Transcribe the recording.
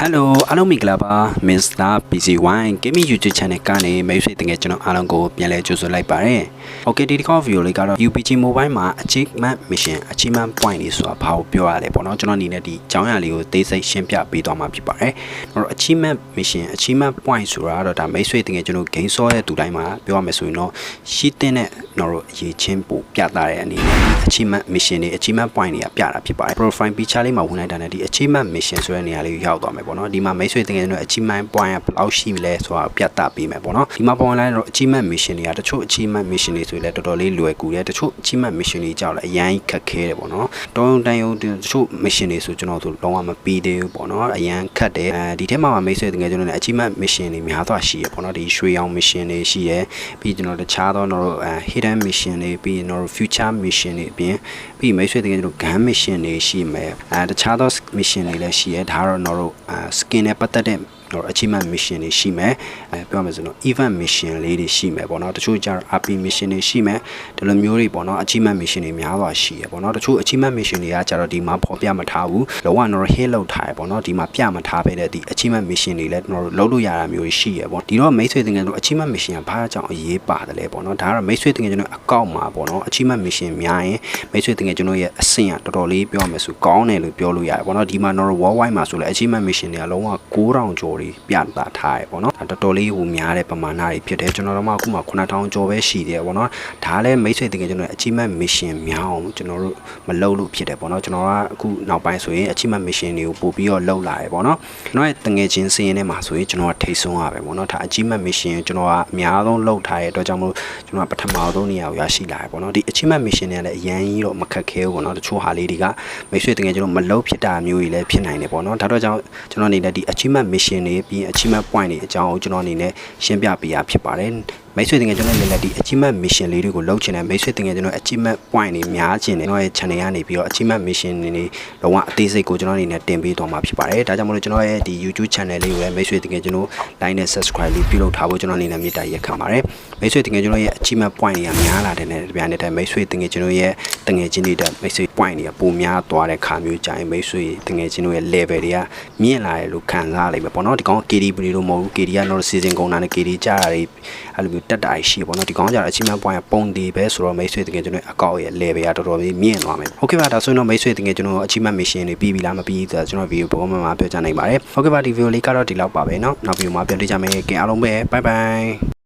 Hello အားလုံးမင်္ဂလာပါ Mr. PC1 Gaming YouTube Channel ကနေမိတ်ဆွေတကယ်ကျွန်တော်အားလုံးကိုပြန်လည်ကြိုဆိုလိုက်ပါတယ်။ Okay ဒီတစ်ခေါက် video လေးကတော့ UPG Mobile မှာ Achievement Mission Achievement Point တွေဆိုတာဘာကိုပြောရလဲပေါ့နော်ကျွန်တော်အနေနဲ့ဒီအကြောင်းအရာလေးကိုသိစိတ်ရှင်းပြပေးသွားမှာဖြစ်ပါတယ်။အဲ့တော့ Achievement Mission Achievement Point ဆိုတာတော့ဒါမိတ်ဆွေတကယ်ကျွန်တော် game ဆောတဲ့သူတိုင်းမှာပြောရမယ်ဆိုရင်တော့ရှိတဲ့နဲ့ကျွန်တော်တို့အရေးချင်းပို့ပြသတဲ့အနေနဲ့ Achievement Mission တွေ Achievement Point တွေကပြတာဖြစ်ပါတယ်။ Profile Picture လေးမှာဝင်လိုက်တာနဲ့ဒီ Achievement Mission ဆိုတဲ့နေရာလေးကိုရောက်သွားမယ်ပေါ့နော်ဒီမှာမိတ်ဆွေတကယ်ကျွန်တော် Achievement Point ကဘယ်လောက်ရှိလဲဆိုတာပြသပေးမယ်ပေါ့နော်ဒီမှာပေါ်လာတော့ Achievement Mission တွေကတချို့ Achievement Mission တွေဆိုရင်လည်းတော်တော်လေးလွယ်ကူတယ်တချို့ Achievement Mission တွေကြောက်လည်းအရင်ခက်ခဲတယ်ပေါ့နော်တောင်းတန်ရုံတချို့ Mission တွေဆိုကျွန်တော်တို့လုံးဝမပြီးသေးဘူးပေါ့နော်အရင်ခက်တယ်ဒီထဲမှာမိတ်ဆွေတကယ်ကျွန်တော်လည်း Achievement Mission တွေများသွားရှိရပေါ့နော်ဒီရွှေရောင် Mission တွေရှိရပြီးကျွန်တော်တခြားသောတော့ Hidden Mission တွေပြီးကျွန်တော် Future Mission တွေအပြင်ပြီးမိတ်ဆွေတကယ်ကျွန်တော် Gun Mission တွေရှိမယ်တခြားသော Mission တွေလည်းရှိရဒါတော့ကျွန်တော်တို့ Skin နဲ့ပတ်သက်တဲ့Achievement Mission တွေရှိမယ်ပြောရမယ်ဆိုတော့ Event Mission လေးတွေရှိမယ်ပေါ့နော်တချို့ကျတော့ RP Mission တွေရှိမယ်ဒီလိုမျိုးတွေပေါ့နော် Achievement Mission တွေများစွာရှိရပေါ့နော်တချို့ Achievement Mission တွေကကျတော့ဒီမှာပေါ်ပြမထားဘူးလောကတော့ hit လောက်ထားရပေါ့နော်ဒီမှာပြမထားပဲတဲ့ဒီ Achievement Mission တွေလည်းကျွန်တော်တို့လုပ်လို့ရတာမျိုးရှိရပေါ့ဒီတော့မိတ်ဆွေတကယ်လို့ Achievement Mission ကဘာကြောင့်အရေးပါတယ်လဲပေါ့နော်ဒါကတော့မိတ်ဆွေတကယ်ကျွန်တော်အကောင့်မှာပေါ့နော် Achievement Mission များရင်မိတ်ဆွေတကယ်ကျွန်တော်ရဲ့အဆင့်ကတော်တော်လေးပြောရမယ်ဆိုကောင်းတယ်လို့ပြောလို့ရတယ်ပေါ့နော်ဒီမှာတော့ worldwide မှာဆိုလဲ Achievement Mission တွေကလုံးဝ9000ကျော်တွေပြတာထားရပေါ့နော်တော်တော်လေးဟိုများတဲ့ပမာဏတွေဖြစ်တယ်ကျွန်တော်တို့မှအခုမှ9000ကျော်ပဲရှိတယ်ပေါ့နော်ဒါလည်းမိတ်ဆွေတကယ်ကျွန်တော် Achievement Mission များအောင်ကျွန်တော်တို့မလုပ်လို့ဖြစ်တယ်ပေါ့နော်ကျွန်တော်ကအခုနောက်ပိုင်းဆိုရင် Achievement Mission တွေကိုပို့ပြီးတော့လုပ်လာရပေါ့နော်ကျွန်တော်ရဲ့တငယ်ချင်းစင်းရင်းထဲမှာဆိုရင်ကျွန်တော်ကထိတ်ဆုံးရပဲပေါ့နော်ဒါ Achievement Mission ကျွန်တော်ကအများဆုံးလုပ်ထားတဲ့အတွက်ကြောင့်မို့ကျွန်တော်ကပထမဆုံးနေရာကိုရရှိလာရပေါ့နော်ဒီ Achievement Mission တွေလည်းအရင်ကြီးတော့မခက်ခဲဘူးပေါ့နော်တချို့ဟာလေးတွေကမိတ်ဆွေတကယ်ကျွန်တော်မလုပ်ဖြစ်တာမျိုးတွေလည်းဖြစ်နိုင်တယ်ပေါ့နော်ဒါတော့ကြောင့်ကျွန်တော်အနေနဲ့ဒီ Achievement Mission တွေပြီး Achievement Point တွေအကြောင်းကိုကျွန်တော်အနေနဲ့ရှင်းပြပေးရဖြစ်ပါတယ်မိတ်ဆွေတကယ်ကျွန်တော်လည်းဒီ Achievement Mission လေးတွေကိုလုပ်ချင်တယ်မိတ်ဆွေတကယ်ကျွန်တော် Achievement Point တွေများချင်တယ်ကျွန်တော်ရဲ့ channel ကနေပြီးတော့ Achievement Mission တွေလုံးဝအသေးစိတ်ကိုကျွန်တော်အနေနဲ့တင်ပေးသွားမှာဖြစ်ပါတယ်ဒါကြောင့်မို့လို့ကျွန်တော်ရဲ့ဒီ YouTube channel လေးကိုလည်းမိတ်ဆွေတကယ်ကျွန်တော် like နဲ့ subscribe လေးပြုလုပ်ထားဖို့ကျွန်တော်အနေနဲ့မြစ်တာရက်ခံပါတယ်မိတ်ဆွေတကယ်ကျွန်တော်ရဲ့ Achievement Point တွေကများလာတဲ့နဲ့တပြိုင်နက်တည်းမိတ်ဆွေတကယ်ကျွန်တော်ရဲ့တငယ်ချင်းတွေမိတ်ဆွေ point တွေကပိုများသွားတဲ့ခါမျိုးကြရင်မိတ်ဆွေတငယ်ချင်းတို့ရဲ့ level တွေကမြင့်လာတယ်လို့ခံစားရလိမ့်မယ်ပေါ့နော်ဒီကောင် KD ပရီလို့မဟုတ်ဘူး KD ကတော့ season ကုန်တာနဲ့ KD ကြားတာတွေအဲ့လိုမျိုးတက်တာရှိပေါ့နော်ဒီကောင်ကျတော့ Achievement Point ပုံဒီပဲဆိုတော့မိတ်ဆွေတကယ်ကျွန်တော်အကောက်ရဲ့ level ကတော်တော်လေးမြင့်သွားမယ်ဟုတ်ကဲ့ပါဒါဆိုရင်တော့မိတ်ဆွေတကယ်ကျွန်တော် Achievement Mission တွေပြီးပြီလားမပြီးဘူးဆိုတော့ကျွန်တော် video ပုံမှန်မှာပြောချနိုင်ပါတယ်ဟုတ်ကဲ့ပါဒီ video လေးကတော့ဒီလောက်ပါပဲเนาะနောက် video မှာပြန်တွေ့ကြမယ်ကဲအားလုံးပဲ bye bye